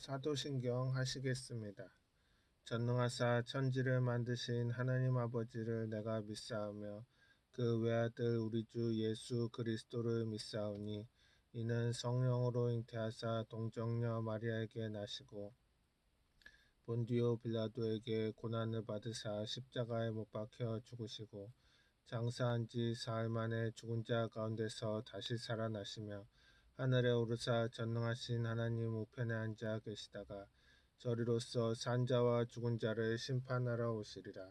사도신경 하시겠습니다. 전능하사 천지를 만드신 하나님 아버지를 내가 믿사오며 그 외아들 우리 주 예수 그리스도를 믿사오니 이는 성령으로 잉태하사 동정녀 마리아에게 나시고 본디오 빌라도에게 고난을 받으사 십자가에 못 박혀 죽으시고 장사한 지 사흘 만에 죽은 자 가운데서 다시 살아나시며 하늘에 오르사 전능하신 하나님 우편에 앉아 계시다가 저리로서 산 자와 죽은 자를 심판하러 오시리라.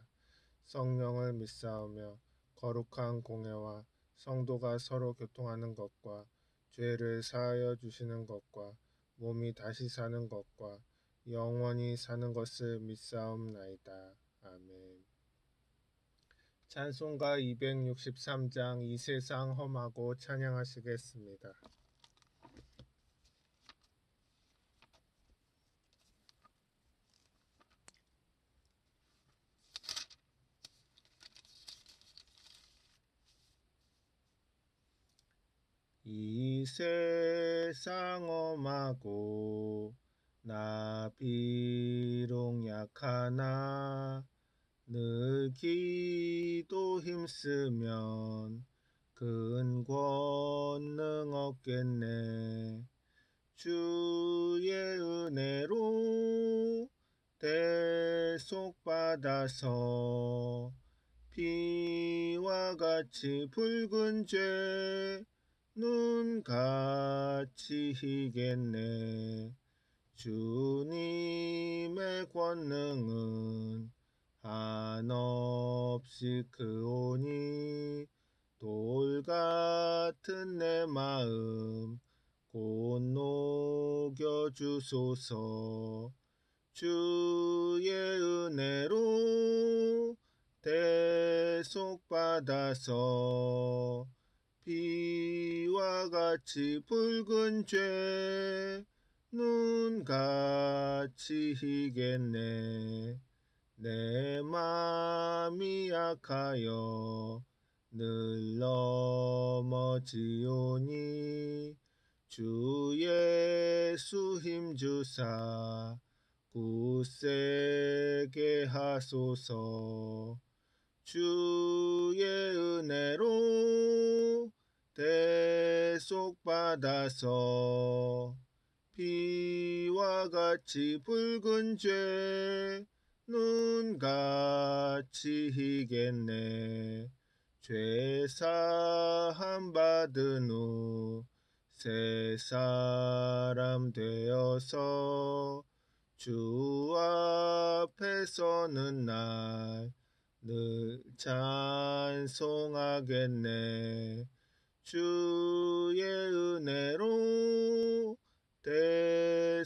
성령을 믿사오며 거룩한 공회와 성도가 서로 교통하는 것과 죄를 사하여 주시는 것과 몸이 다시 사는 것과 영원히 사는 것을 믿사옵나이다. 아멘. 찬송가 263장 이 세상 험하고 찬양하시겠습니다. 이 세상 험하고 나 비록 약하나 늘 기도 힘쓰면 큰 권능 얻겠네. 주의 은혜로 대속받아서 피와 같이 붉은 죄 눈같이 희겠네. 주님의 권능은 한없이 크오니 돌같은 내 마음 곧 녹여주소서. 주의 은혜로 대속받아서 피와 같이 붉은 죄 눈같이 희겠네. 내 맘이 약하여 늘 넘어지오니 주 예수 힘주사 굳세게 하소서. 주의 은혜로 대속받아서 피와 같이 붉은 죄 눈같이 희겠네. 죄 사함 받은 후 새 사람 되어서 주 앞에 서는 날 늘 찬송하겠네. 주의 은혜로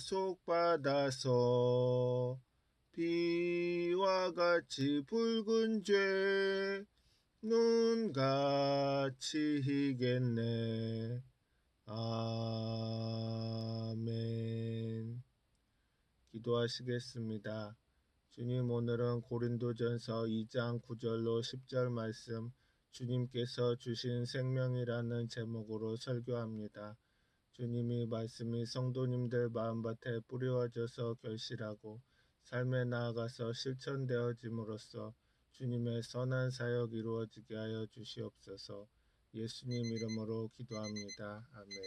대속받아서 피와 같이 붉은 죄 눈같이 희겠네. 아멘. 기도하시겠습니다. 주님, 오늘은 고린도전서 2장 9절로 10절 말씀 주님께서 주신 생명이라는 제목으로 설교합니다. 주님이 말씀이 성도님들 마음밭에 뿌려져서 결실하고 삶에 나아가서 실천되어짐으로써 주님의 선한 사역 이루어지게 하여 주시옵소서. 예수님 이름으로 기도합니다. 아멘.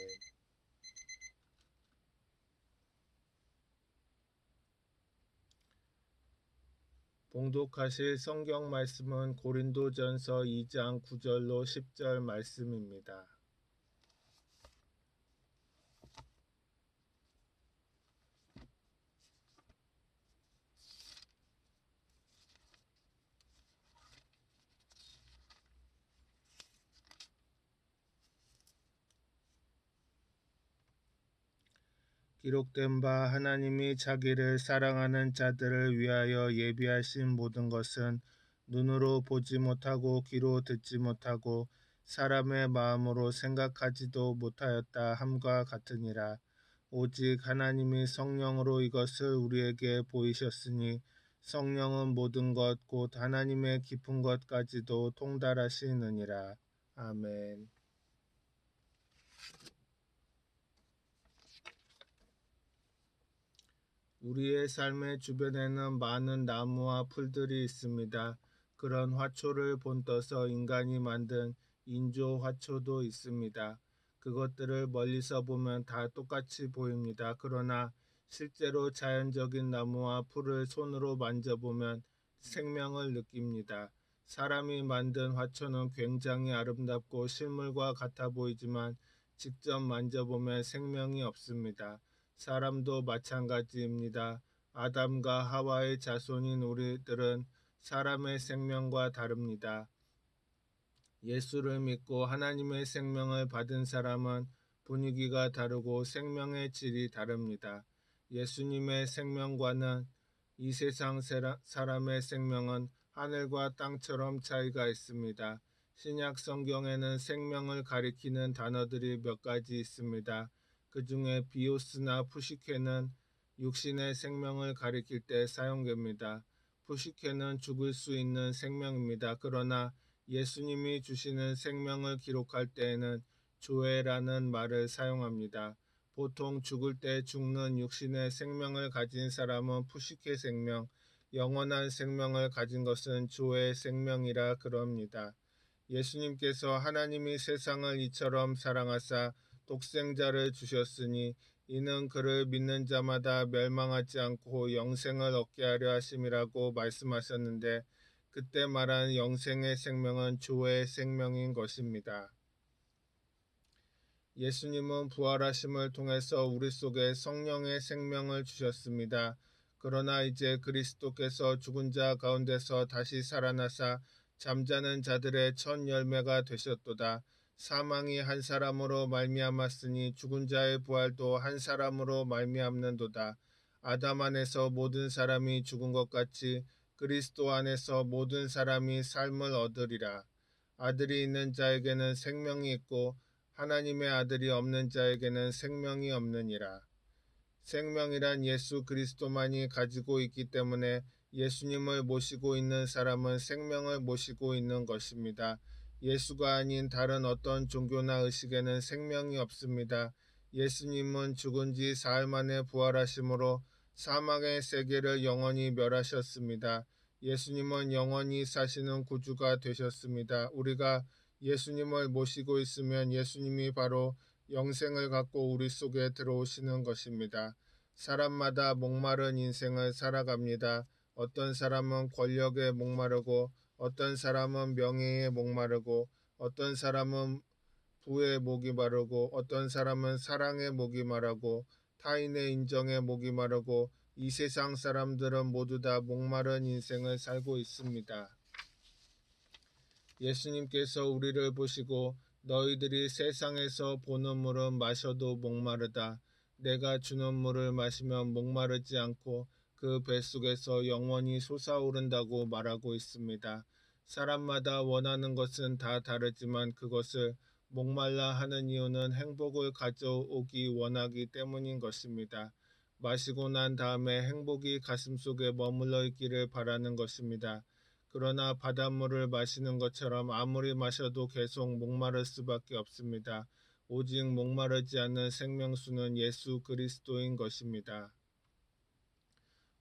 봉독하실 성경 말씀은 고린도전서 2장 9절로 10절 말씀입니다. 기록된 바 하나님이 자기를 사랑하는 자들을 위하여 예비하신 모든 것은 눈으로 보지 못하고 귀로 듣지 못하고 사람의 마음으로 생각하지도 못하였다 함과 같으니라. 오직 하나님이 성령으로 이것을 우리에게 보이셨으니 성령은 모든 것 곧 하나님의 깊은 것까지도 통달하시느니라. 아멘. 우리의 삶의 주변에는 많은 나무와 풀들이 있습니다. 그런 화초를 본떠서 인간이 만든 인조 화초도 있습니다. 그것들을 멀리서 보면 다 똑같이 보입니다. 그러나 실제로 자연적인 나무와 풀을 손으로 만져보면 생명을 느낍니다. 사람이 만든 화초는 굉장히 아름답고 실물과 같아 보이지만 직접 만져보면 생명이 없습니다. 사람도 마찬가지입니다. 아담과 하와의 자손인 우리들은 사람의 생명과 다릅니다. 예수를 믿고 하나님의 생명을 받은 사람은 분위기가 다르고 생명의 질이 다릅니다. 예수님의 생명과는 이 세상 사람의 생명은 하늘과 땅처럼 차이가 있습니다. 신약 성경에는 생명을 가리키는 단어들이 몇 가지 있습니다. 그 중에 비오스나 푸시케는 육신의 생명을 가리킬 때 사용됩니다. 푸시케는 죽을 수 있는 생명입니다. 그러나 예수님이 주시는 생명을 기록할 때에는 조에라는 말을 사용합니다. 보통 죽을 때 죽는 육신의 생명을 가진 사람은 푸시케 생명, 영원한 생명을 가진 것은 조의 생명이라 그럽니다. 예수님께서 하나님이 세상을 이처럼 사랑하사 독생자를 주셨으니 이는 그를 믿는 자마다 멸망하지 않고 영생을 얻게 하려 하심이라고 말씀하셨는데 그때 말한 영생의 생명은 조의 생명인 것입니다. 예수님은 부활하심을 통해서 우리 속에 성령의 생명을 주셨습니다. 그러나 이제 그리스도께서 죽은 자 가운데서 다시 살아나사 잠자는 자들의 첫 열매가 되셨도다. 사망이 한 사람으로 말미암았으니 죽은 자의 부활도 한 사람으로 말미암는도다. 아담 안에서 모든 사람이 죽은 것 같이 그리스도 안에서 모든 사람이 삶을 얻으리라. 아들이 있는 자에게는 생명이 있고 하나님의 아들이 없는 자에게는 생명이 없느니라. 생명이란 예수 그리스도만이 가지고 있기 때문에 예수님을 모시고 있는 사람은 생명을 모시고 있는 것입니다. 예수가 아닌 다른 어떤 종교나 의식에는 생명이 없습니다. 예수님은 죽은 지 사흘 만에 부활하심으로 사망의 세계를 영원히 멸하셨습니다. 예수님은 영원히 사시는 구주가 되셨습니다. 우리가 예수님을 모시고 있으면 예수님이 바로 영생을 갖고 우리 속에 들어오시는 것입니다. 사람마다 목마른 인생을 살아갑니다. 어떤 사람은 권력에 목마르고 어떤 사람은 명예에 목마르고 어떤 사람은 부의 목이 마르고 어떤 사람은 사랑의 목이 마르고 타인의 인정에 목이 마르고 이 세상 사람들은 모두 다 목마른 인생을 살고 있습니다. 예수님께서 우리를 보시고 너희들이 세상에서 보는 물은 마셔도 목마르다. 내가 주는 물을 마시면 목마르지 않고 그 뱃속에서 영원히 솟아오른다고 말하고 있습니다. 사람마다 원하는 것은 다 다르지만 그것을 목말라 하는 이유는 행복을 가져오기 원하기 때문인 것입니다. 마시고 난 다음에 행복이 가슴속에 머물러 있기를 바라는 것입니다. 그러나 바닷물을 마시는 것처럼 아무리 마셔도 계속 목마를 수밖에 없습니다. 오직 목마르지 않는 생명수는 예수 그리스도인 것입니다.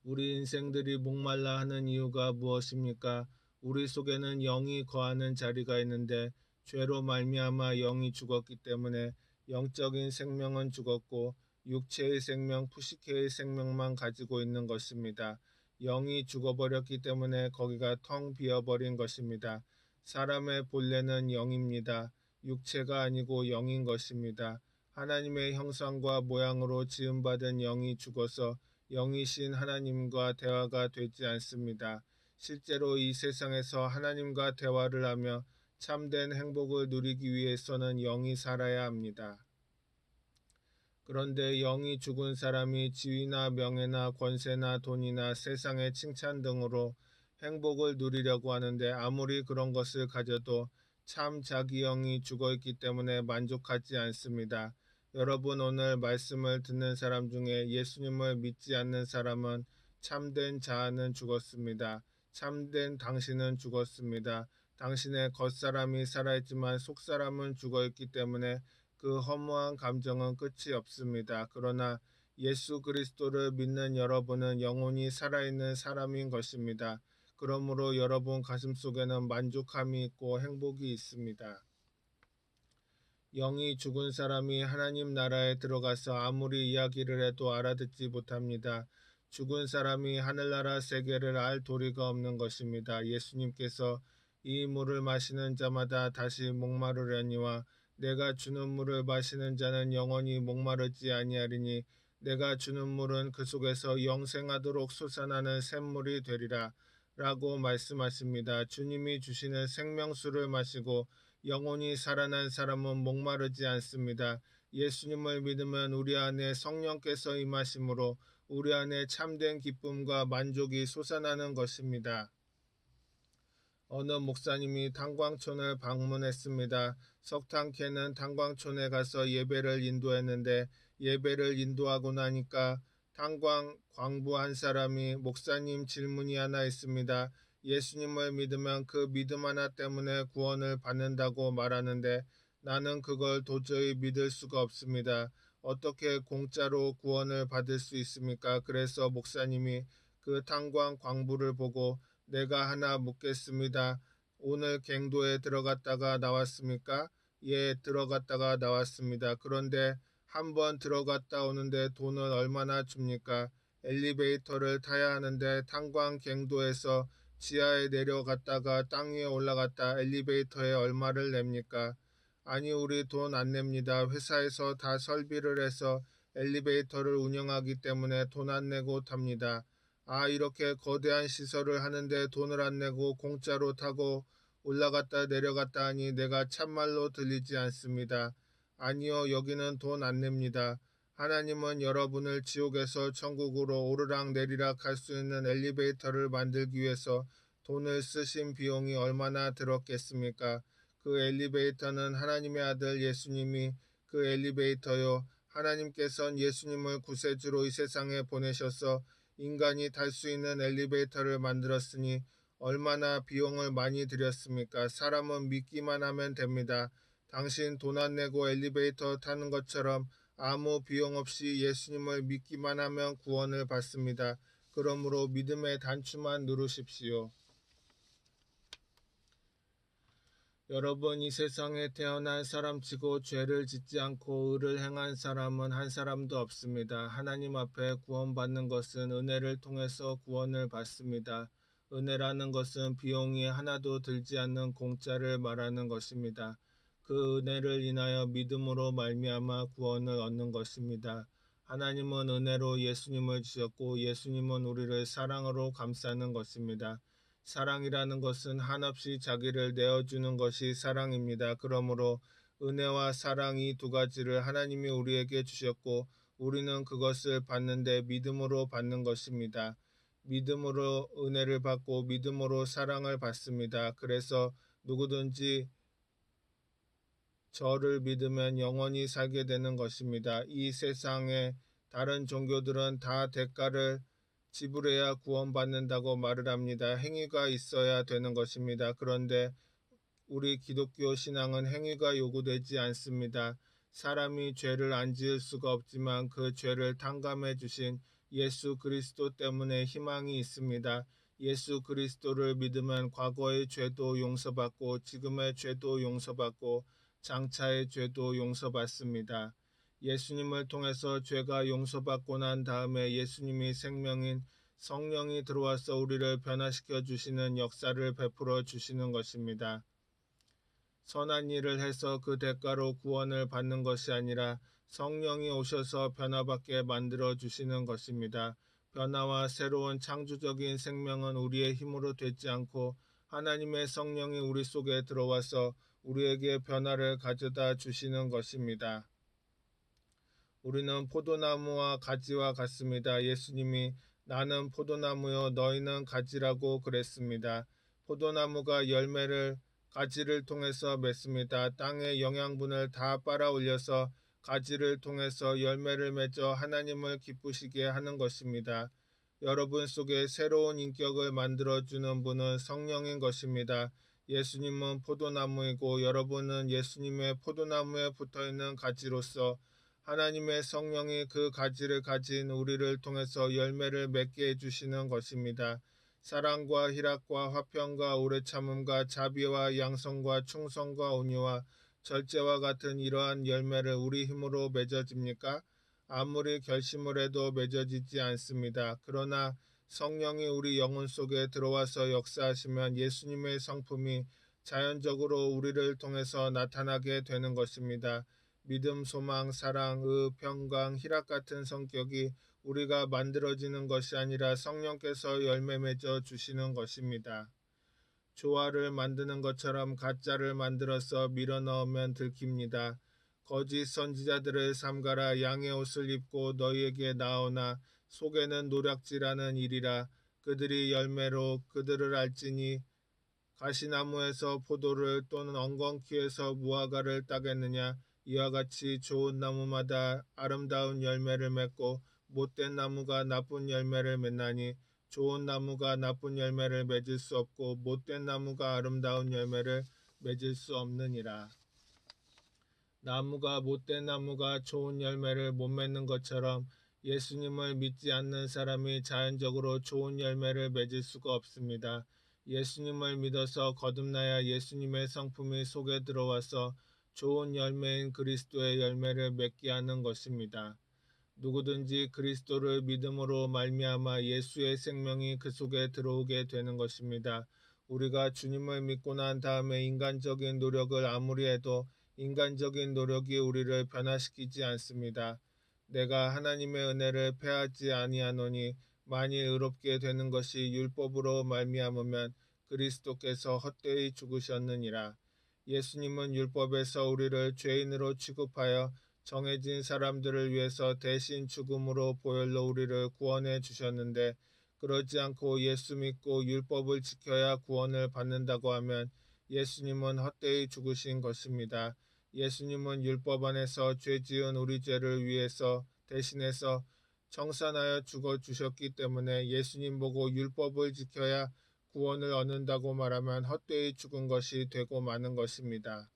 우리 인생들이 목말라 하는 이유가 무엇입니까? 우리 속에는 영이 거하는 자리가 있는데 죄로 말미암아 영이 죽었기 때문에 영적인 생명은 죽었고 육체의 생명, 푸시케의 생명만 가지고 있는 것입니다. 영이 죽어버렸기 때문에 거기가 텅 비어버린 것입니다. 사람의 본래는 영입니다. 육체가 아니고 영인 것입니다. 하나님의 형상과 모양으로 지음받은 영이 죽어서 영이신 하나님과 대화가 되지 않습니다. 실제로 이 세상에서 하나님과 대화를 하며 참된 행복을 누리기 위해서는 영이 살아야 합니다. 그런데 영이 죽은 사람이 지위나 명예나 권세나 돈이나 세상의 칭찬 등으로 행복을 누리려고 하는데 아무리 그런 것을 가져도 참 자기 영이 죽어 있기 때문에 만족하지 않습니다. 여러분 오늘 말씀을 듣는 사람 중에 예수님을 믿지 않는 사람은 참된 자아는 죽었습니다. 참된 당신은 죽었습니다. 당신의 겉사람이 살아있지만 속사람은 죽어있기 때문에 그 허무한 감정은 끝이 없습니다. 그러나 예수 그리스도를 믿는 여러분은 영혼이 살아있는 사람인 것입니다. 그러므로 여러분 가슴속에는 만족함이 있고 행복이 있습니다. 영이 죽은 사람이 하나님 나라에 들어가서 아무리 이야기를 해도 알아듣지 못합니다. 죽은 사람이 하늘나라 세계를 알 도리가 없는 것입니다. 예수님께서 이 물을 마시는 자마다 다시 목마르려니와 내가 주는 물을 마시는 자는 영원히 목마르지 아니하리니 내가 주는 물은 그 속에서 영생하도록 솟아나는 샘물이 되리라 라고 말씀하십니다. 주님이 주시는 생명수를 마시고 영혼이 살아난 사람은 목마르지 않습니다. 예수님을 믿으면 우리 안에 성령께서 임하심으로 우리 안에 참된 기쁨과 만족이 솟아나는 것입니다. 어느 목사님이 탄광촌을 방문했습니다. 석탄캐는 탄광촌에 가서 예배를 인도했는데 예배를 인도하고 나니까 탄광 광부 한 사람이 목사님 질문이 하나 있습니다. 예수님을 믿으면 그 믿음 하나 때문에 구원을 받는다고 말하는데 나는 그걸 도저히 믿을 수가 없습니다. 어떻게 공짜로 구원을 받을 수 있습니까? 그래서 목사님이 그 탄광 광부를 보고 내가 하나 묻겠습니다. 오늘 갱도에 들어갔다가 나왔습니까? 예, 들어갔다가 나왔습니다. 그런데 한번 들어갔다 오는데 돈을 얼마나 줍니까? 엘리베이터를 타야 하는데 탄광 갱도에서 지하에 내려갔다가 땅 위에 올라갔다 엘리베이터에 얼마를 냅니까? 아니, 우리 돈 안 냅니다. 회사에서 다 설비를 해서 엘리베이터를 운영하기 때문에 돈 안 내고 탑니다. 아, 이렇게 거대한 시설을 하는데 돈을 안 내고 공짜로 타고 올라갔다 내려갔다 하니 내가 참말로 들리지 않습니다. 아니요, 여기는 돈 안 냅니다. 하나님은 여러분을 지옥에서 천국으로 오르락 내리락 할 수 있는 엘리베이터를 만들기 위해서 돈을 쓰신 비용이 얼마나 들었겠습니까? 그 엘리베이터는 하나님의 아들 예수님이 그 엘리베이터요. 하나님께서는 예수님을 구세주로 이 세상에 보내셔서 인간이 탈 수 있는 엘리베이터를 만들었으니 얼마나 비용을 많이 들였습니까? 사람은 믿기만 하면 됩니다. 당신 돈 안 내고 엘리베이터 타는 것처럼 아무 비용 없이 예수님을 믿기만 하면 구원을 받습니다. 그러므로 믿음의 단추만 누르십시오. 여러분, 이 세상에 태어난 사람치고 죄를 짓지 않고 의를 행한 사람은 한 사람도 없습니다. 하나님 앞에 구원받는 것은 은혜를 통해서 구원을 받습니다. 은혜라는 것은 비용이 하나도 들지 않는 공짜를 말하는 것입니다. 그 은혜를 인하여 믿음으로 말미암아 구원을 얻는 것입니다. 하나님은 은혜로 예수님을 주셨고 예수님은 우리를 사랑으로 감싸는 것입니다. 사랑이라는 것은 한없이 자기를 내어주는 것이 사랑입니다. 그러므로 은혜와 사랑 이 두 가지를 하나님이 우리에게 주셨고 우리는 그것을 받는데 믿음으로 받는 것입니다. 믿음으로 은혜를 받고 믿음으로 사랑을 받습니다. 그래서 누구든지 저를 믿으면 영원히 살게 되는 것입니다. 이 세상의 다른 종교들은 다 대가를 지불해야 구원받는다고 말을 합니다. 행위가 있어야 되는 것입니다. 그런데 우리 기독교 신앙은 행위가 요구되지 않습니다. 사람이 죄를 안 지을 수가 없지만 그 죄를 탕감해 주신 예수 그리스도 때문에 희망이 있습니다. 예수 그리스도를 믿으면 과거의 죄도 용서받고 지금의 죄도 용서받고 장차의 죄도 용서받습니다. 예수님을 통해서 죄가 용서받고 난 다음에 예수님이 생명인 성령이 들어와서 우리를 변화시켜 주시는 역사를 베풀어 주시는 것입니다. 선한 일을 해서 그 대가로 구원을 받는 것이 아니라 성령이 오셔서 변화받게 만들어 주시는 것입니다. 변화와 새로운 창조적인 생명은 우리의 힘으로 되지 않고 하나님의 성령이 우리 속에 들어와서 우리에게 변화를 가져다 주시는 것입니다. 우리는 포도나무와 가지와 같습니다. 예수님이 나는 포도나무요 너희는 가지라고 그랬습니다. 포도나무가 열매를 가지를 통해서 맺습니다. 땅의 영양분을 다 빨아 올려서 가지를 통해서 열매를 맺어 하나님을 기쁘시게 하는 것입니다. 여러분 속에 새로운 인격을 만들어주는 분은 성령인 것입니다. 예수님은 포도나무이고 여러분은 예수님의 포도나무에 붙어있는 가지로서 하나님의 성령이 그 가지를 가진 우리를 통해서 열매를 맺게 해주시는 것입니다. 사랑과 희락과 화평과 오래 참음과 자비와 양성과 충성과 온유와 절제와 같은 이러한 열매를 우리 힘으로 맺어집니까? 아무리 결심을 해도 맺어지지 않습니다. 그러나 성령이 우리 영혼 속에 들어와서 역사하시면 예수님의 성품이 자연적으로 우리를 통해서 나타나게 되는 것입니다. 믿음, 소망, 사랑, 평강, 희락 같은 성격이 우리가 만들어지는 것이 아니라 성령께서 열매 맺어 주시는 것입니다. 조화를 만드는 것처럼 가짜를 만들어서 밀어넣으면 들킵니다. 거짓 선지자들을 삼가라. 양의 옷을 입고 너희에게 나오나 속에는 노략질하는 일이라. 그들이 열매로 그들을 알지니 가시나무에서 포도를 또는 엉겅퀴에서 무화과를 따겠느냐. 이와 같이 좋은 나무마다 아름다운 열매를 맺고 못된 나무가 나쁜 열매를 맺나니 좋은 나무가 나쁜 열매를 맺을 수 없고 못된 나무가 아름다운 열매를 맺을 수 없느니라. 나무가 못된 나무가 좋은 열매를 못 맺는 것처럼 예수님을 믿지 않는 사람이 자연적으로 좋은 열매를 맺을 수가 없습니다. 예수님을 믿어서 거듭나야 예수님의 성품이 속에 들어와서 좋은 열매인 그리스도의 열매를 맺게 하는 것입니다. 누구든지 그리스도를 믿음으로 말미암아 예수의 생명이 그 속에 들어오게 되는 것입니다. 우리가 주님을 믿고 난 다음에 인간적인 노력을 아무리 해도 인간적인 노력이 우리를 변화시키지 않습니다. 내가 하나님의 은혜를 패하지 아니하노니 만일 의롭게 되는 것이 율법으로 말미암으면 그리스도께서 헛되이 죽으셨느니라. 예수님은 율법에서 우리를 죄인으로 취급하여 정해진 사람들을 위해서 대신 죽음으로 보혈로 우리를 구원해 주셨는데 그러지 않고 예수 믿고 율법을 지켜야 구원을 받는다고 하면 예수님은 헛되이 죽으신 것입니다. 예수님은 율법 안에서 죄 지은 우리 죄를 위해서 대신해서 청산하여 죽어 주셨기 때문에 예수님 보고 율법을 지켜야 구원을 얻는다고 말하면 헛되이 죽은 것이 되고 마는 것입니다.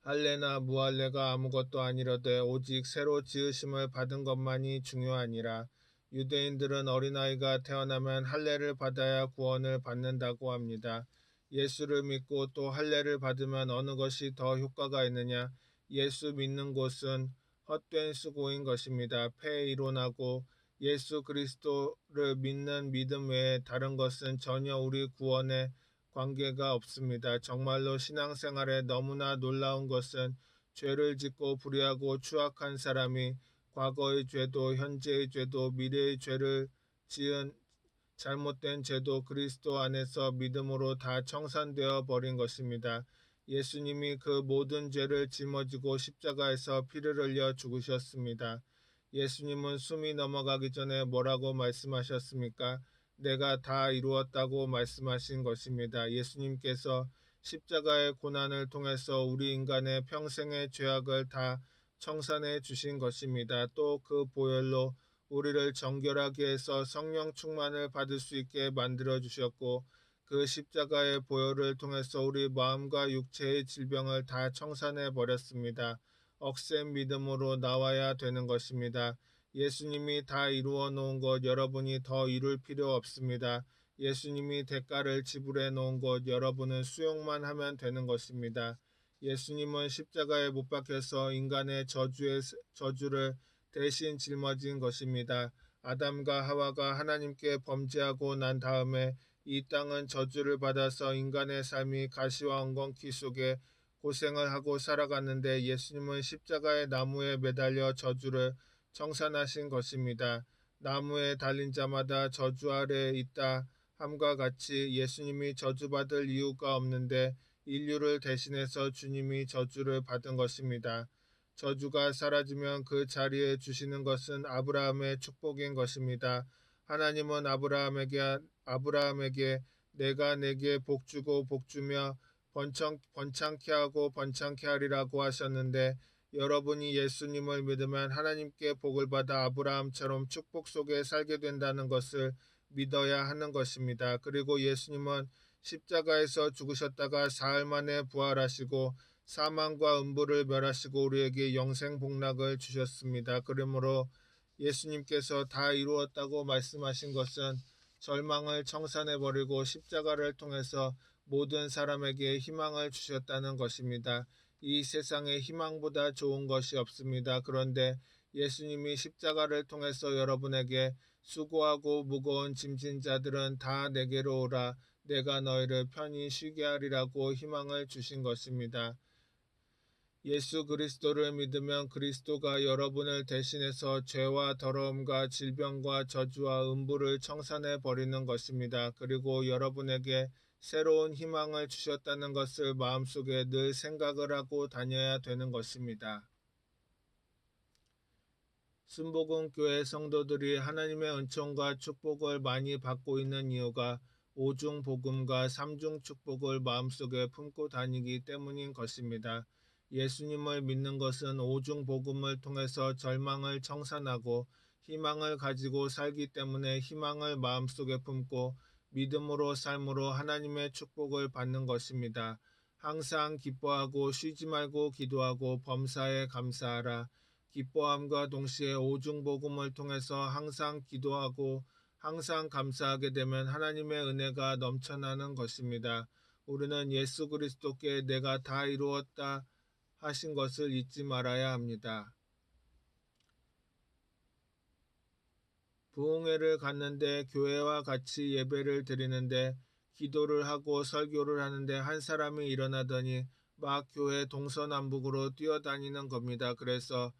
할례나 무할례가 아무것도 아니라되 오직 새로 지으심을 받은 것만이 중요하니라. 유대인들은 어린아이가 태어나면 할례를 받아야 구원을 받는다고 합니다. 예수를 믿고 또 할례를 받으면 어느 것이 더 효과가 있느냐? 예수 믿는 곳은 헛된 수고인 것입니다. 폐이론하고 예수 그리스도를 믿는 믿음 외에 다른 것은 전혀 우리 구원에 관계가 없습니다. 정말로 신앙생활에 너무나 놀라운 것은 죄를 짓고 불의하고 추악한 사람이 과거의 죄도 현재의 죄도 미래의 죄를 지은 잘못된 죄도 그리스도 안에서 믿음으로 다 청산되어 버린 것입니다. 예수님이 그 모든 죄를 짊어지고 십자가에서 피를 흘려 죽으셨습니다. 예수님은 숨이 넘어가기 전에 뭐라고 말씀하셨습니까? 내가 다 이루었다고 말씀하신 것입니다. 예수님께서 십자가의 고난을 통해서 우리 인간의 평생의 죄악을 다 청산해 주신 것입니다. 또 그 보혈로 우리를 정결하게 해서 성령 충만을 받을 수 있게 만들어 주셨고 그 십자가의 보혈을 통해서 우리 마음과 육체의 질병을 다 청산해 버렸습니다. 억센 믿음으로 나와야 되는 것입니다. 예수님이 다 이루어 놓은 것 여러분이 더 이룰 필요 없습니다. 예수님이 대가를 지불해 놓은 것 여러분은 수용만 하면 되는 것입니다. 예수님은 십자가에 못 박혀서 인간의 저주를 대신 짊어진 것입니다. 아담과 하와가 하나님께 범죄하고 난 다음에 이 땅은 저주를 받아서 인간의 삶이 가시와 엉겅퀴 속에 고생을 하고 살아갔는데 예수님은 십자가의 나무에 매달려 저주를 청산하신 것입니다. 나무에 달린 자마다 저주 아래에 있다 함과 같이 예수님이 저주받을 이유가 없는데 인류를 대신해서 주님이 저주를 받은 것입니다. 저주가 사라지면 그 자리에 주시는 것은 아브라함의 축복인 것입니다. 하나님은 아브라함에게 내가 내게 복주고 복주며 번창케 하고 번창케 하리라고 하셨는데 여러분이 예수님을 믿으면 하나님께 복을 받아 아브라함처럼 축복 속에 살게 된다는 것을 믿어야 하는 것입니다. 그리고 예수님은 십자가에서 죽으셨다가 사흘 만에 부활하시고 사망과 음부를 멸하시고 우리에게 영생 복락을 주셨습니다. 그러므로 예수님께서 다 이루었다고 말씀하신 것은 절망을 청산해버리고 십자가를 통해서 모든 사람에게 희망을 주셨다는 것입니다. 이 세상에 희망보다 좋은 것이 없습니다. 그런데 예수님이 십자가를 통해서 여러분에게 수고하고 무거운 짐진 자들은 다 내게로 오라. 내가 너희를 편히 쉬게 하리라고 희망을 주신 것입니다. 예수 그리스도를 믿으면 그리스도가 여러분을 대신해서 죄와 더러움과 질병과 저주와 음부를 청산해 버리는 것입니다. 그리고 여러분에게 새로운 희망을 주셨다는 것을 마음속에 늘 생각을 하고 다녀야 되는 것입니다. 순복음교회 성도들이 하나님의 은총과 축복을 많이 받고 있는 이유가 오중 복음과 삼중 축복을 마음속에 품고 다니기 때문인 것입니다. 예수님을 믿는 것은 오중 복음을 통해서 절망을 청산하고 희망을 가지고 살기 때문에 희망을 마음속에 품고 믿음으로 삶으로 하나님의 축복을 받는 것입니다. 항상 기뻐하고 쉬지 말고 기도하고 범사에 감사하라. 기뻐함과 동시에 오중복음을 통해서 항상 기도하고 항상 감사하게 되면 하나님의 은혜가 넘쳐나는 것입니다. 우리는 예수 그리스도께 내가 다 이루었다 하신 것을 잊지 말아야 합니다. 부흥회를 갔는데 교회와 같이 예배를 드리는데 기도를 하고 설교를 하는데 한 사람이 일어나더니 막 교회 동서남북으로 뛰어다니는 겁니다. 그래서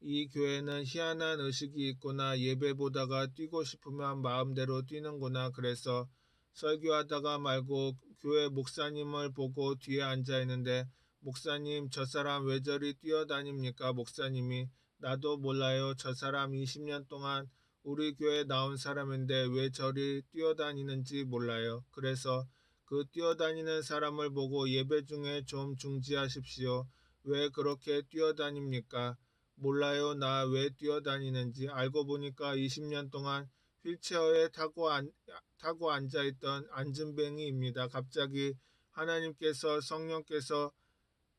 이 교회는 희한한 의식이 있구나. 예배 보다가 뛰고 싶으면 마음대로 뛰는구나. 그래서 설교하다가 말고 교회 목사님을 보고 뒤에 앉아 있는데 목사님 저 사람 왜 저리 뛰어다닙니까? 목사님이 나도 몰라요. 저 사람 20년 동안 우리 교회 나온 사람인데 왜 저리 뛰어다니는지 몰라요. 그래서 그 뛰어다니는 사람을 보고 예배 중에 좀 중지하십시오. 왜 그렇게 뛰어다닙니까? 몰라요. 나 왜 뛰어다니는지. 알고 보니까 20년 동안 휠체어에 타고 앉아있던 안진뱅이입니다. 갑자기 하나님께서 성령께서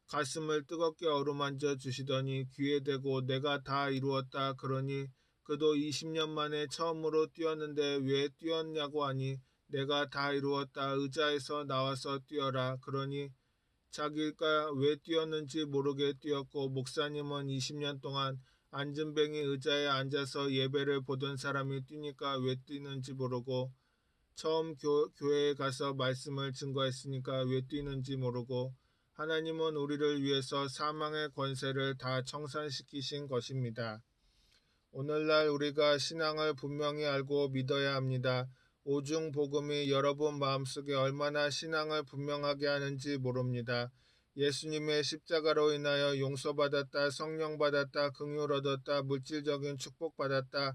가슴을 뜨겁게 어루만져 주시더니 귀에 대고 내가 다 이루었다 그러니 그도 20년 만에 처음으로 뛰었는데 왜 뛰었냐고 하니 내가 다 이루었다 의자에서 나와서 뛰어라 그러니 자기가 왜 뛰었는지 모르게 뛰었고 목사님은 20년 동안 안진뱅이 의자에 앉아서 예배를 보던 사람이 뛰니까 왜 뛰는지 모르고 처음 교회에 가서 말씀을 증거했으니까 왜 뛰는지 모르고 하나님은 우리를 위해서 사망의 권세를 다 청산시키신 것입니다. 오늘날 우리가 신앙을 분명히 알고 믿어야 합니다. 오중 복음이 여러분 마음속에 얼마나 신앙을 분명하게 하는지 모릅니다. 예수님의 십자가로 인하여 용서받았다, 성령 받았다, 긍휼 얻었다, 물질적인 축복 받았다,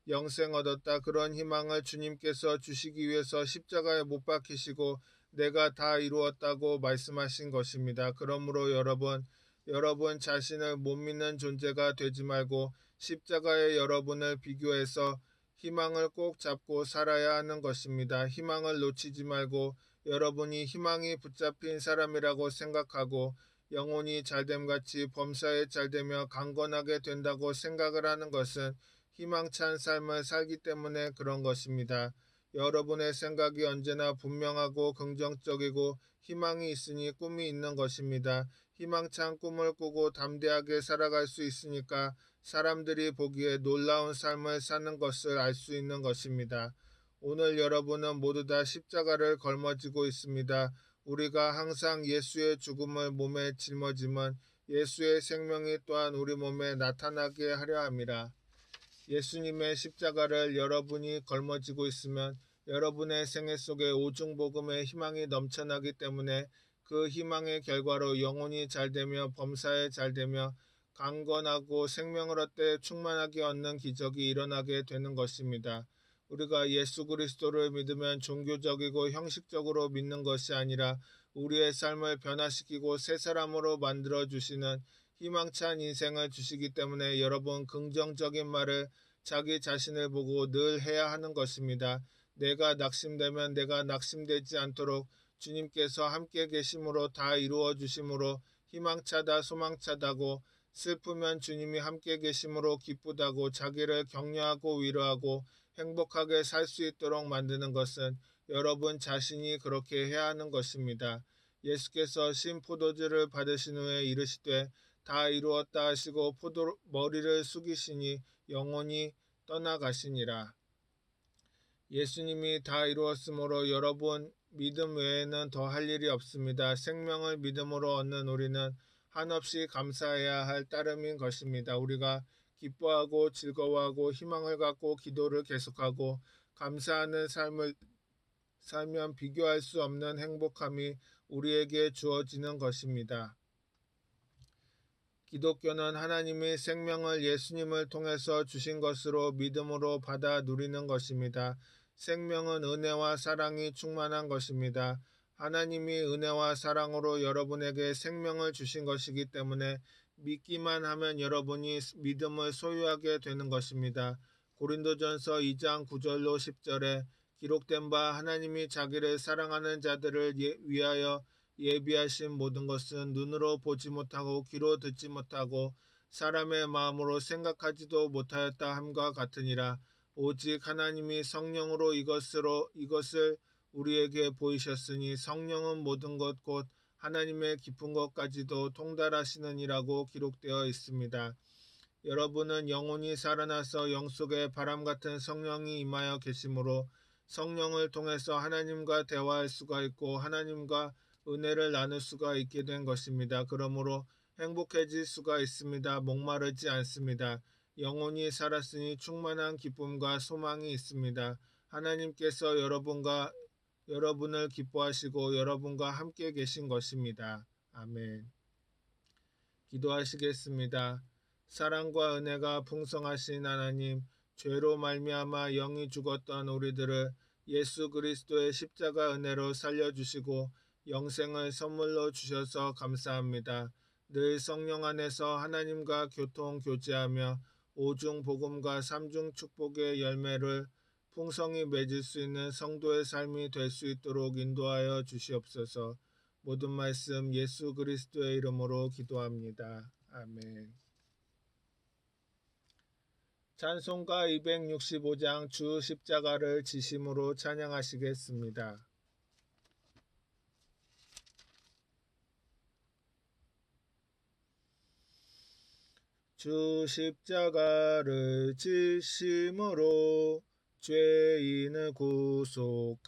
영생 얻었다. 그런 희망을 주님께서 주시기 위해서 십자가에 못 박히시고 내가 다 이루었다고 말씀하신 것입니다. 그러므로 여러분 자신을 못 믿는 존재가 되지 말고 십자가에 여러분을 비교해서 희망을 꼭 잡고 살아야 하는 것입니다. 희망을 놓치지 말고 여러분이 희망이 붙잡힌 사람이라고 생각하고 영혼이 잘됨같이 범사에 잘되며 강건하게 된다고 생각을 하는 것은 희망찬 삶을 살기 때문에 그런 것입니다. 여러분의 생각이 언제나 분명하고 긍정적이고 희망이 있으니 꿈이 있는 것입니다. 희망찬 꿈을 꾸고 담대하게 살아갈 수 있으니까 사람들이 보기에 놀라운 삶을 사는 것을 알 수 있는 것입니다. 오늘 여러분은 모두 다 십자가를 걸머지고 있습니다. 우리가 항상 예수의 죽음을 몸에 짊어짐은 예수의 생명이 또한 우리 몸에 나타나게 하려 함이라. 예수님의 십자가를 여러분이 걸머지고 있으면 여러분의 생애 속에 오중복음의 희망이 넘쳐나기 때문에 그 희망의 결과로 영혼이 잘되며 범사에 잘되며 강건하고 생명을 얻되 충만하게 얻는 기적이 일어나게 되는 것입니다. 우리가 예수 그리스도를 믿으면 종교적이고 형식적으로 믿는 것이 아니라 우리의 삶을 변화시키고 새 사람으로 만들어 주시는 희망찬 인생을 주시기 때문에 여러분 긍정적인 말을 자기 자신을 보고 늘 해야 하는 것입니다. 내가 낙심되면 내가 낙심되지 않도록 주님께서 함께 계심으로 다 이루어 주심으로 희망차다 소망차다고 슬프면 주님이 함께 계심으로 기쁘다고 자기를 격려하고 위로하고 행복하게 살 수 있도록 만드는 것은 여러분 자신이 그렇게 해야 하는 것입니다. 예수께서 신 포도주를 받으신 후에 이르시되 다 이루었다 하시고 머리를 숙이시니 영혼이 떠나가시니라. 예수님이 다 이루었으므로 여러분 믿음 외에는 더 할 일이 없습니다. 생명을 믿음으로 얻는 우리는 한없이 감사해야 할 따름인 것입니다. 우리가 기뻐하고 즐거워하고 희망을 갖고 기도를 계속하고 감사하는 삶을 살면 비교할 수 없는 행복함이 우리에게 주어지는 것입니다. 기독교는 하나님이 생명을 예수님을 통해서 주신 것으로 믿음으로 받아 누리는 것입니다. 생명은 은혜와 사랑이 충만한 것입니다. 하나님이 은혜와 사랑으로 여러분에게 생명을 주신 것이기 때문에 믿기만 하면 여러분이 믿음을 소유하게 되는 것입니다. 고린도전서 2장 9절로 10절에 기록된 바 하나님이 자기를 사랑하는 자들을 위하여 예비하신 모든 것은 눈으로 보지 못하고 귀로 듣지 못하고 사람의 마음으로 생각하지도 못하였다 함과 같으니라. 오직 하나님이 성령으로 이것을 우리에게 보이셨으니 성령은 모든 것 곧 하나님의 깊은 것까지도 통달하시느니라고 기록되어 있습니다. 여러분은 영혼이 살아나서 영속에 바람 같은 성령이 임하여 계시므로 성령을 통해서 하나님과 대화할 수가 있고 하나님과 은혜를 나눌 수가 있게 된 것입니다. 그러므로 행복해질 수가 있습니다. 목마르지 않습니다. 영혼이 살았으니 충만한 기쁨과 소망이 있습니다. 하나님께서 여러분을 기뻐하시고 여러분과 함께 계신 것입니다. 아멘. 기도하시겠습니다. 사랑과 은혜가 풍성하신 하나님, 죄로 말미암아 영이 죽었던 우리들을 예수 그리스도의 십자가 은혜로 살려주시고 영생을 선물로 주셔서 감사합니다. 늘 성령 안에서 하나님과 교제하며 오중 복음과 삼중 축복의 열매를 풍성히 맺을 수 있는 성도의 삶이 될 수 있도록 인도하여 주시옵소서. 모든 말씀 예수 그리스도의 이름으로 기도합니다. 아멘. 찬송가 265장 주 십자가를 지심으로 찬양하시겠습니다. 주 십자가를 지심으로 죄인을 구속하셨으니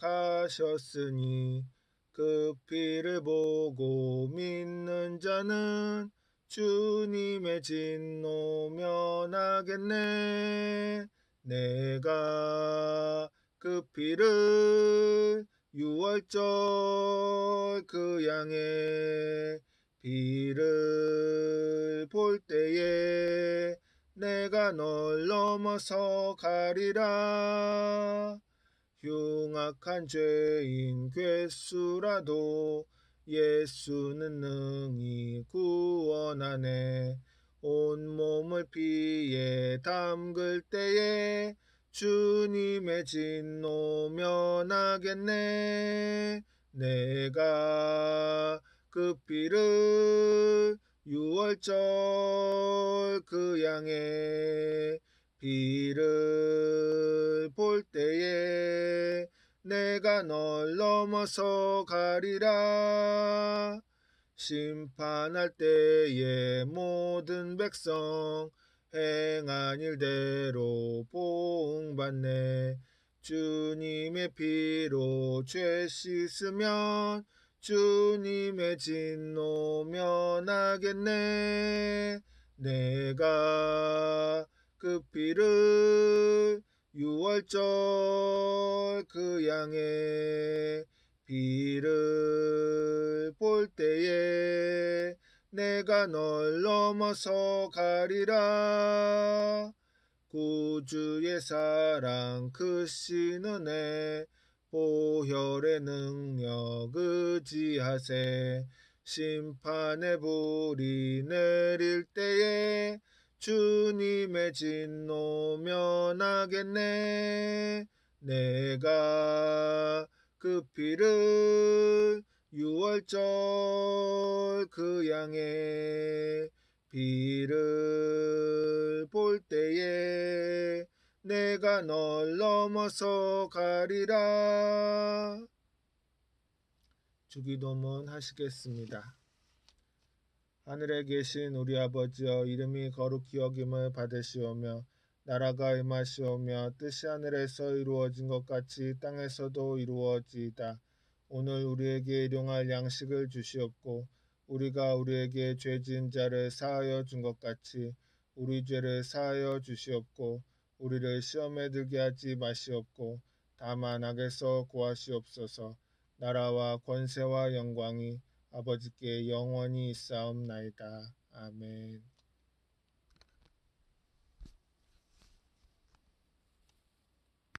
그 피를 보고 믿는 자는 주님의 진노 면하겠네. 내가 그 피를 유월절 그 양의 피를 볼 때에 내가 널 넘어서 가리라. 흉악한 죄인 괴수라도 예수는 능히 구원하네. 온몸을 피에 담글 때에 주님의 진노 면하겠네. 내가 그 피를 유월절 그 양의 피를 볼 때에 내가 널 넘어서 가리라. 심판할 때에 모든 백성 행한 일대로 보응받네. 주님의 피로 죄 씻으면 주님의 진노 면하겠네. 내가 그 피를 유월절 그 양의 피를 볼 때에 내가 널 넘어서 가리라. 구주의 사랑 크신 은혜 보혈의 능력 의지하세. 심판의 불이 내릴 때에 주님의 진노 면하겠네. 내가 그 피를 유월절 그 양의 비를 볼 때에 내가 널 넘어서 가리라. 주기도문 하시겠습니다. 하늘에 계신 우리 아버지여, 이름이 거룩히 여김을 받으시오며 나라가 임하시오며 뜻이 하늘에서 이루어진 것 같이 땅에서도 이루어지이다. 오늘 우리에게 일용할 양식을 주시옵고 우리가 우리에게 죄 지은 자를 사하여 준 것 같이 우리 죄를 사하여 주시옵고 우리를 시험에 들게 하지 마시옵고 다만 악에서 구하시옵소서. 나라와 권세와 영광이 아버지께 영원히 있사옵나이다. 아멘.